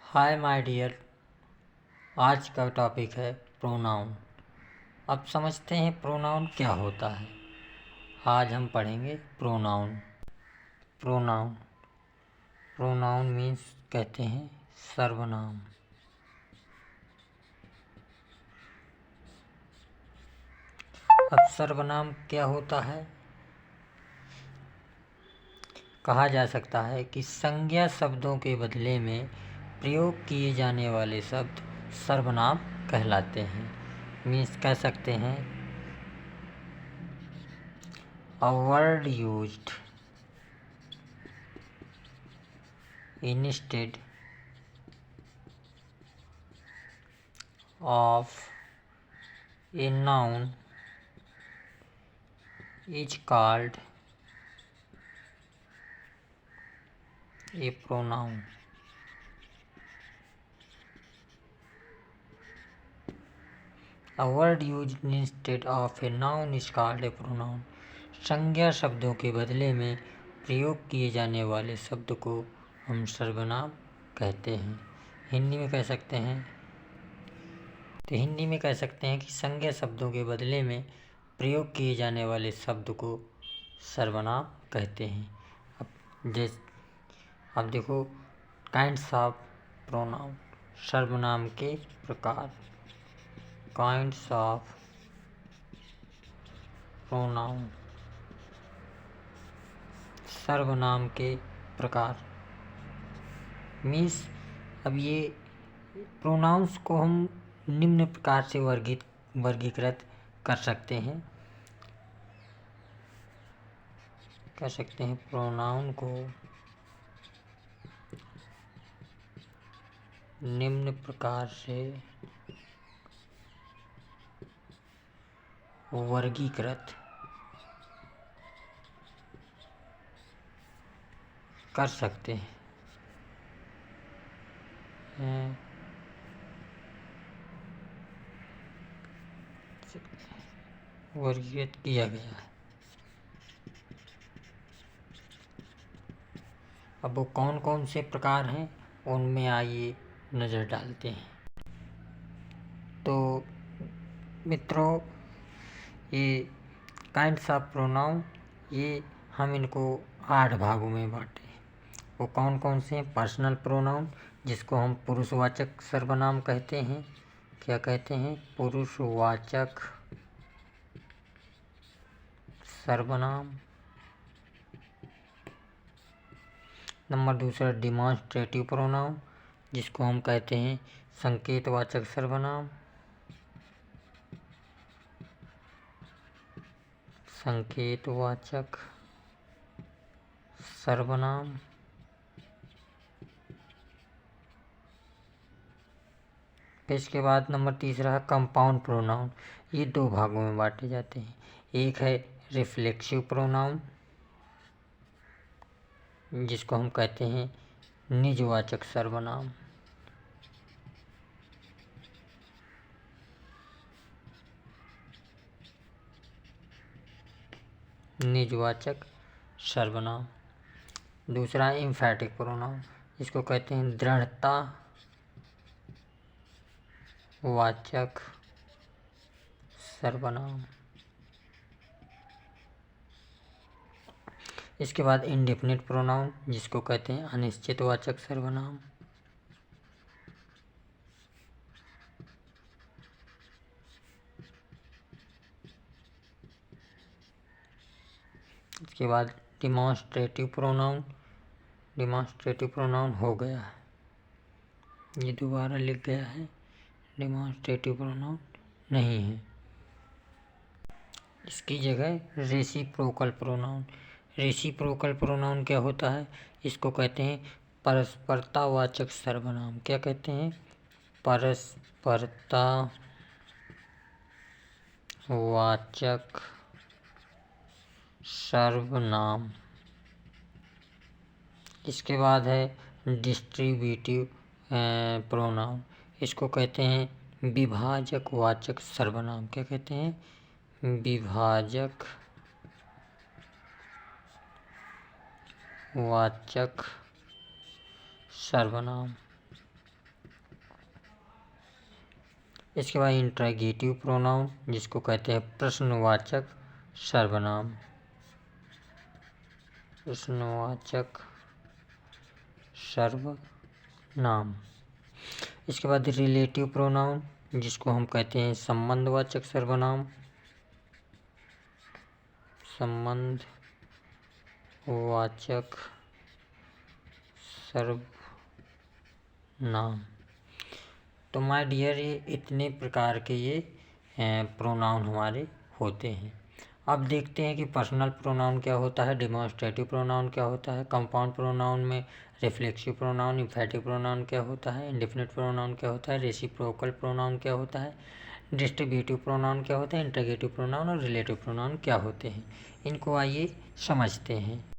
Hi my dear. आज का topic है प्रोनाउन। अब समझते हैं प्रोनाउन क्या होता है। आज हम पढ़ेंगे प्रोनाउन। प्रोनाउन प्रोनाउन मीन्स कहते हैं सर्वनाम। अब सर्वनाम क्या होता है? कहा जा सकता है कि संज्ञा शब्दों के बदले में प्रयोग किए जाने वाले शब्द सर्वनाम कहलाते हैं। मीन्स कह सकते हैं a word used instead of a noun is called a pronoun. A word used instead of a noun is called a pronoun. संज्ञा शब्दों के बदले में प्रयोग किए जाने वाले शब्द को हम सर्वनाम कहते हैं। हिंदी में कह सकते हैं कि संज्ञा शब्दों के बदले में प्रयोग किए जाने वाले शब्द को सर्वनाम कहते हैं। अब देखो काइंड्स ऑफ प्रोनाउन। सर्वनाम के प्रकार। Kinds of pronoun. सर्वनाम के प्रकार मीन्स अब ये प्रोनाउंस को हम निम्न प्रकार से वर्गीकृत कर सकते हैं। कह सकते हैं प्रोनाउन को निम्न प्रकार से वर्गीकृत कर सकते हैं। वर्गीकृत किया गया है। अब वो कौन कौन से प्रकार हैं उनमें आइए नज़र डालते हैं। तो मित्रों, ये काइंड्स ऑफ प्रोनाउन ये हम इनको 8 भागों में बांटे। वो कौन कौन से हैं? पर्सनल प्रोनाउन, जिसको हम पुरुषवाचक सर्वनाम कहते हैं। क्या कहते हैं? पुरुषवाचक सर्वनाम। नंबर दूसरा डिमॉन्स्ट्रेटिव प्रोनाउन, जिसको हम कहते हैं संकेतवाचक सर्वनाम। संकेतवाचक सर्वनाम। फिर इसके बाद नंबर तीसरा है कंपाउंड प्रोनाउन। ये 2 भागों में बांटे जाते हैं। एक है रिफ्लेक्सिव प्रोनाउन, जिसको हम कहते हैं निजवाचक सर्वनाम। निजवाचक सर्वनाम। दूसरा है एम्फैटिक प्रोनाउन, जिसको कहते हैं दृढ़ता वाचक सर्वनाम। इसके बाद इंडेफिनिट प्रोनाउन, जिसको कहते हैं अनिश्चितवाचक सर्वनाम। इसके बाद डिमॉन्स्ट्रेटिव प्रोनाउन। डिमॉन्स्ट्रेटिव प्रोनाउन हो गया है, ये दोबारा लिख गया है। डिमॉन्स्ट्रेटिव प्रोनाउन नहीं है। इसकी जगह रेसिप्रोकल प्रोनाउन। रेसिप्रोकल प्रोनाउन क्या होता है? इसको कहते हैं परस्परतावाचक सर्वनाम। क्या कहते हैं? परस्परतावाचक सर्वनाम। इसके बाद है डिस्ट्रीब्यूटिव प्रोनाउन। इसको कहते हैं विभाजक वाचक सर्वनाम। क्या कहते हैं? विभाजक वाचक सर्वनाम। इसके बाद इंट्रोगेटिव प्रोनाउन, जिसको कहते हैं प्रश्नवाचक सर्वनाम। प्रश्नवाचक सर्वनाम। इसके बाद रिलेटिव प्रोनाउन, जिसको हम कहते हैं संबंधवाचक सर्वनाम। संबंधवाचक सर्वनाम। तो माय डियर, ये इतने प्रकार के ये प्रोनाउन हमारे होते हैं। अब देखते हैं कि पर्सनल प्रोनाउन क्या होता है, डेमोन्स्ट्रेटिव प्रोनाउन क्या होता है, कंपाउंड प्रोनाउन में रिफ्लेक्सिव प्रोनाउन, इम्फेटिव प्रोनाउन क्या होता है, इंडेफिनिट प्रोनाउन क्या होता है, रेसिप्रोकल प्रोनाउन क्या होता है, डिस्ट्रीब्यूटिव प्रोनाउन क्या होता है, इंट्रोगेटिव प्रोनाउन और रिलेटिव प्रोनाउन क्या होते हैं। इनको आइए समझते हैं।